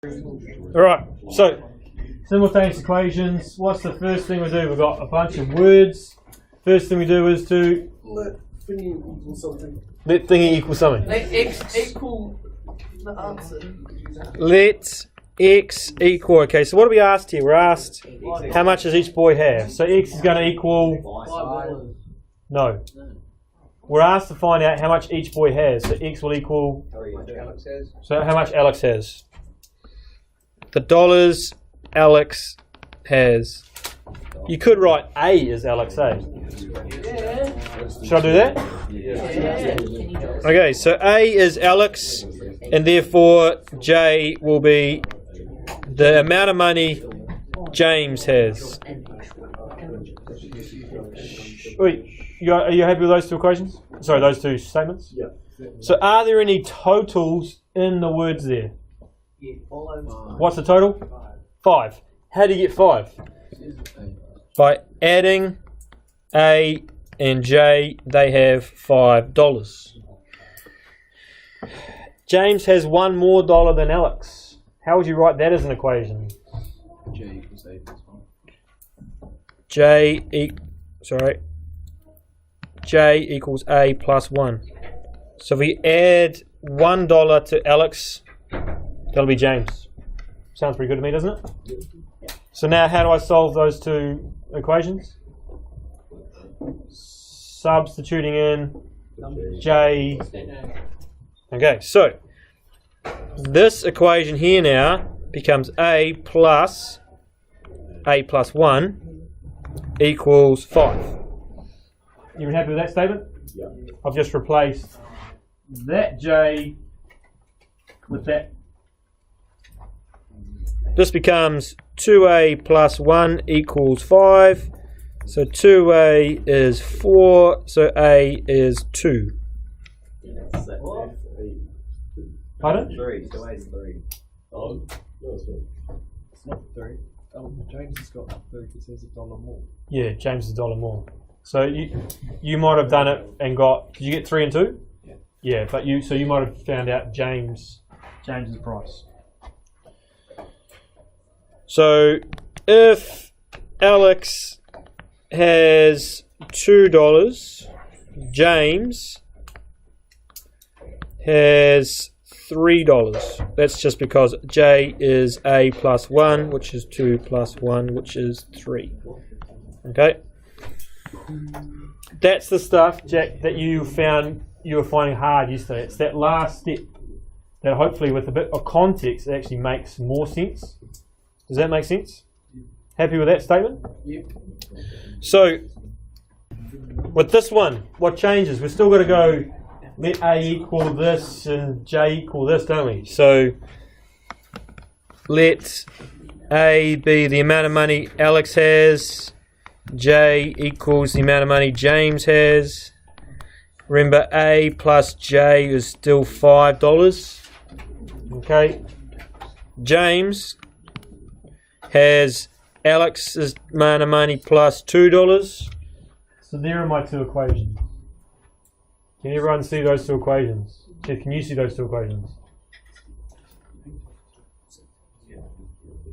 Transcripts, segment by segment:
Alright, so simultaneous equations. What's the first thing we do? We've got a bunch of words. First thing we do is to let thingy equal something. let thingy equal something. Let x equal the answer. Let x equal. Okay, so what are we asked here? We're asked how much does each boy have? So x is going to equal $5. no. We're asked to find out how much each boy has. So x will equal. So how much Alex has? The dollars Alex has. You could write A as Alex A. Should I do that? Okay, so A is Alex, and therefore J will be the amount of money James has. Wait, are you happy with those two equations? Sorry, those two statements? Yeah. So are there any totals in the words there? What's the total? 5. How do you get 5? By adding A and J, they have $5. James has one more dollar than Alex. How would you write that as an equation? J equals A plus 1. J equals A plus 1. So if we add $1 to Alex, that'll be James. Sounds pretty good to me, doesn't it? So now how do I solve those two equations? Substituting in J. Okay, so this equation here now becomes A plus 1 equals 5. You happy with that statement? Yeah. I've just replaced that J with that. This becomes 2A plus 1 equals 5. So 2A is 4, so A is 2. Pardon? 3, so A is 3. Oh, no, it's not. It's not 3. James has got 3 because there's $1 more. Yeah, James is $1 more. So you might have done it and got. Did you get 3 and 2? Yeah. Yeah, but you might have found out James's price. So if Alex has $2, James has $3. That's just because J is A plus 1, which is 2 plus 1, which is 3. Okay? That's the stuff, Jack, that you were finding hard yesterday. It's that last step that hopefully with a bit of context it actually makes more sense. Does that make sense? Happy with that statement? Yep. So with this one, what changes? We're still got to go let A equal this and J equal this, don't we? So let A be the amount of money Alex has. J equals the amount of money James has. Remember, A plus J is still $5. Okay. James has Alex's amount of money plus $2. So there are my two equations. Can everyone see those two equations? Can you see those two equations? You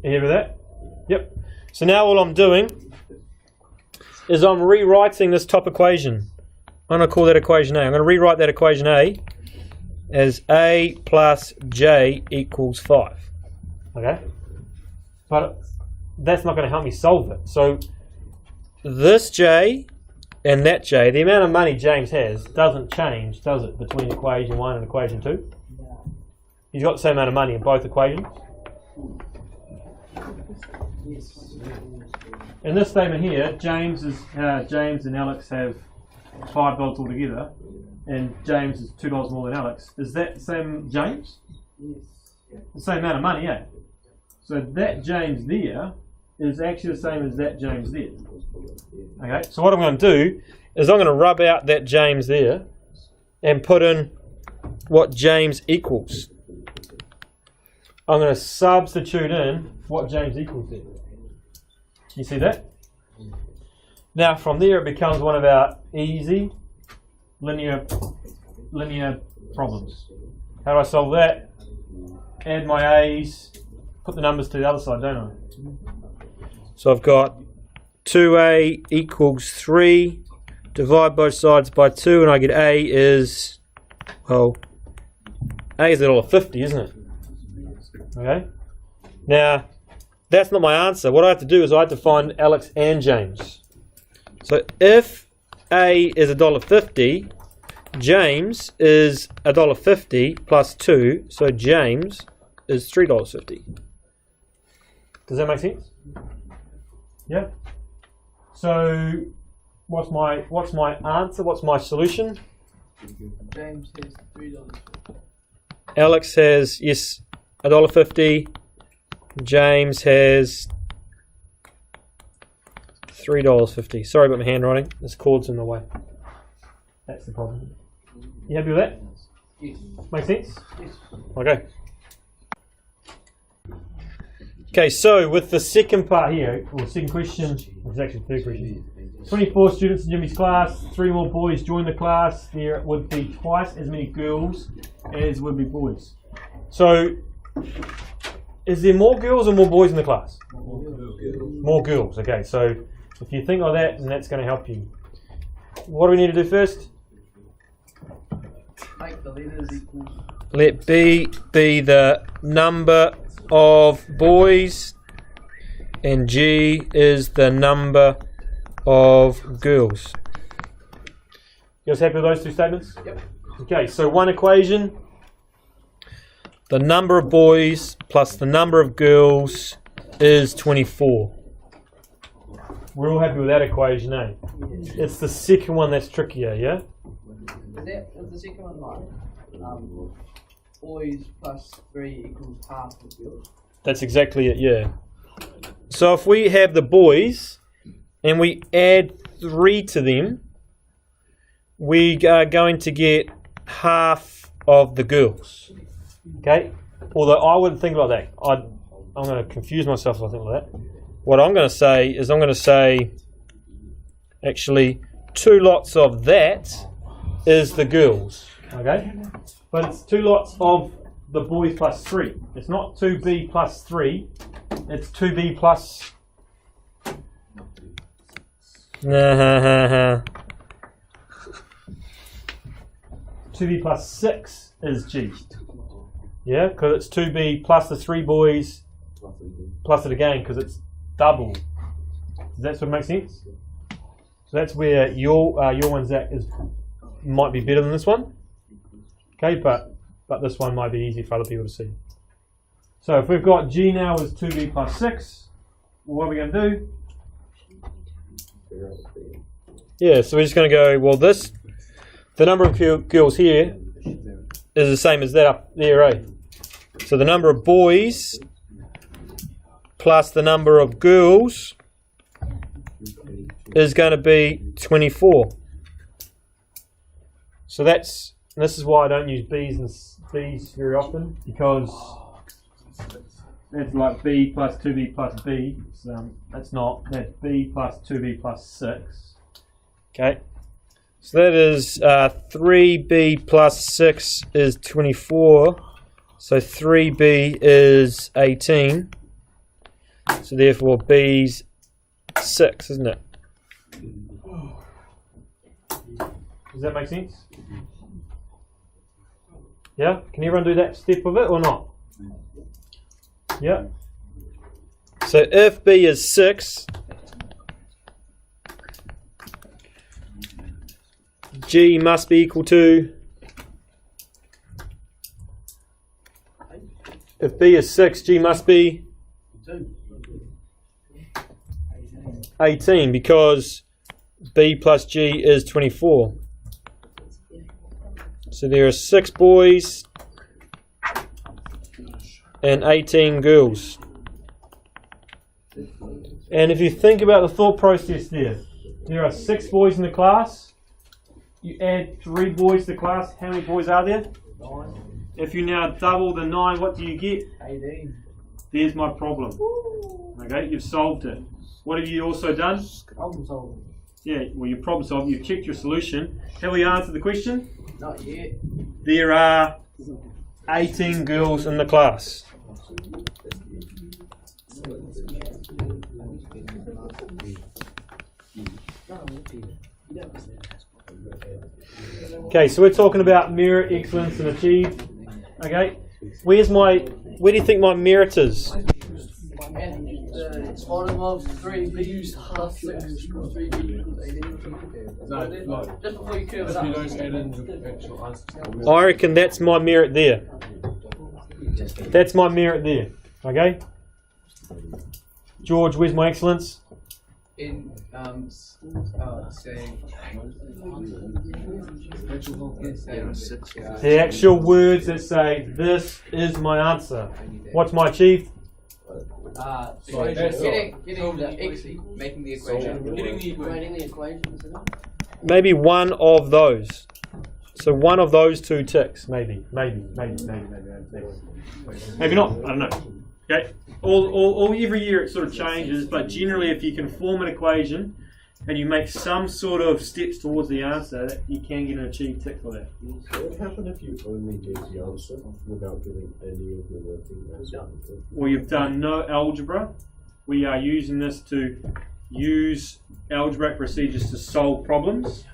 hear with that? Yep. So now all I'm doing is I'm rewriting this top equation. I'm going to call that equation A. I'm going to rewrite that equation A as A plus J equals 5. Okay? But that's not going to help me solve it. So this J and that J, the amount of money James has doesn't change, does it, between equation 1 and equation 2? He's got the same amount of money in both equations. In this statement here, James and Alex have $5 altogether, and James is $2 more than Alex. Is that the same James? Yes. The same amount of money, yeah. So that James there is actually the same as that James there. Okay, so what I'm going to do is I'm going to rub out that James there and put in what James equals. I'm going to substitute in what James equals there. You see that? Now from there it becomes one of our easy linear problems. How do I solve that? Add my A's put the numbers to the other side, don't I? So I've got 2a equals 3. Divide both sides by 2, and I get a is, well, a is $1.50, isn't it? Okay. Now, that's not my answer. What I have to do is I have to find Alex and James. So if a is $1.50, James is $1.50 plus 2, so James is $3.50. Does that make sense? Yeah. So what's my answer? What's my solution? James has $3. Alex has, yes, $1.50. James has $3.50. Sorry about my handwriting. This cord's in the way. That's the problem. You happy with that? Yes. Make sense? Yes. Okay. Okay, so with the second part here, or second question, it's actually the third question. 24 students in Jimmy's class, 3 more boys join the class. There would be twice as many girls as would be boys. So, is there more girls or more boys in the class? More girls, okay. So, if you think like that, then that's going to help you. What do we need to do first? Make the letters equal. Let B be the number of boys and G is the number of girls. You guys happy with those two statements? Yep. Okay, so one equation, the number of boys plus the number of girls is 24. We're all happy with that equation, eh? It's the second one that's trickier, yeah? Is the second one right? Boys plus 3 equals half of girls. That's exactly it, yeah. So if we have the boys and we add 3 to them, we are going to get half of the girls. Okay? Although I wouldn't think like that. I'm going to confuse myself if I think like that. What I'm going to say is I'm going to say actually 2 lots of that is the girls. Okay? But it's 2 lots of the boys plus 3. It's not 2b plus 3. It's 2b plus... 2b plus 6 is G. Yeah, because it's 2b plus the 3 boys plus it again because it's double. Does that sort of make sense? So that's where your one, Zach, might be better than this one. Okay, but this one might be easy for other people to see. So if we've got G now is 2b plus 6, well, what are we going to do? Yeah, so we're just going to go, well, the number of girls here is the same as that up there, eh? So the number of boys plus the number of girls is going to be 24. So this is why I don't use B's and B's very often, because that's like B plus 2B plus B. So that's B plus 2B plus 6. Okay. So that is 3B plus 6 is 24. So 3B is 18. So therefore B's 6, isn't it? Does that make sense? Yeah? Can everyone do that step of it or not? Yeah? So if B is 6, G must be equal to... If B is 6, G must be 18 because B plus G is 24. So there are 6 boys and 18 girls. And if you think about the thought process there are 6 boys in the class. You add 3 boys to the class. How many boys are there? 9. If you now double the 9, what do you get? 18. There's my problem. Okay, you've solved it. What have you also done? Problem solving. Yeah, well, you problem solved. You've checked your solution. Have we answered the question? Not yet. There are 18 girls in the class. Okay, so we're talking about merit, excellence, and achieve. Okay, where do you think my merit is? It's bottom of 3b plus 6 plus 3b equals 18. No, like, Just before you curve it if you up. don't add in the actual answers. I reckon that's my merit there. That's my merit there. Okay? George, where's my excellence? In saying The actual words that say, this is my answer. What's my achieve? getting the x making the equation. Writing the equation, isn't it? Maybe one of those. So one of those two ticks, maybe not. I don't know. Okay. All every year it sort of changes, but generally, if you can form an equation and you make some sort of steps towards the answer, you can get an achieved tick for that. What would happen if you only gave the answer without giving any of the working answer? Well, you've done no algebra. We are using this to use algebraic procedures to solve problems.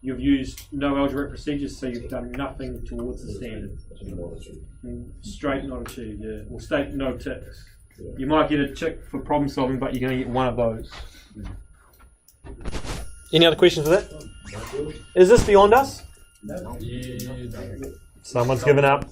You've used no algebraic procedures, so you've done nothing towards the standard. Straight not achieved, yeah. Or state no ticks. Yeah. You might get a tick for problem solving, but you're going to get one of those. Any other questions for that? Is this beyond us? Yeah. Someone's given up.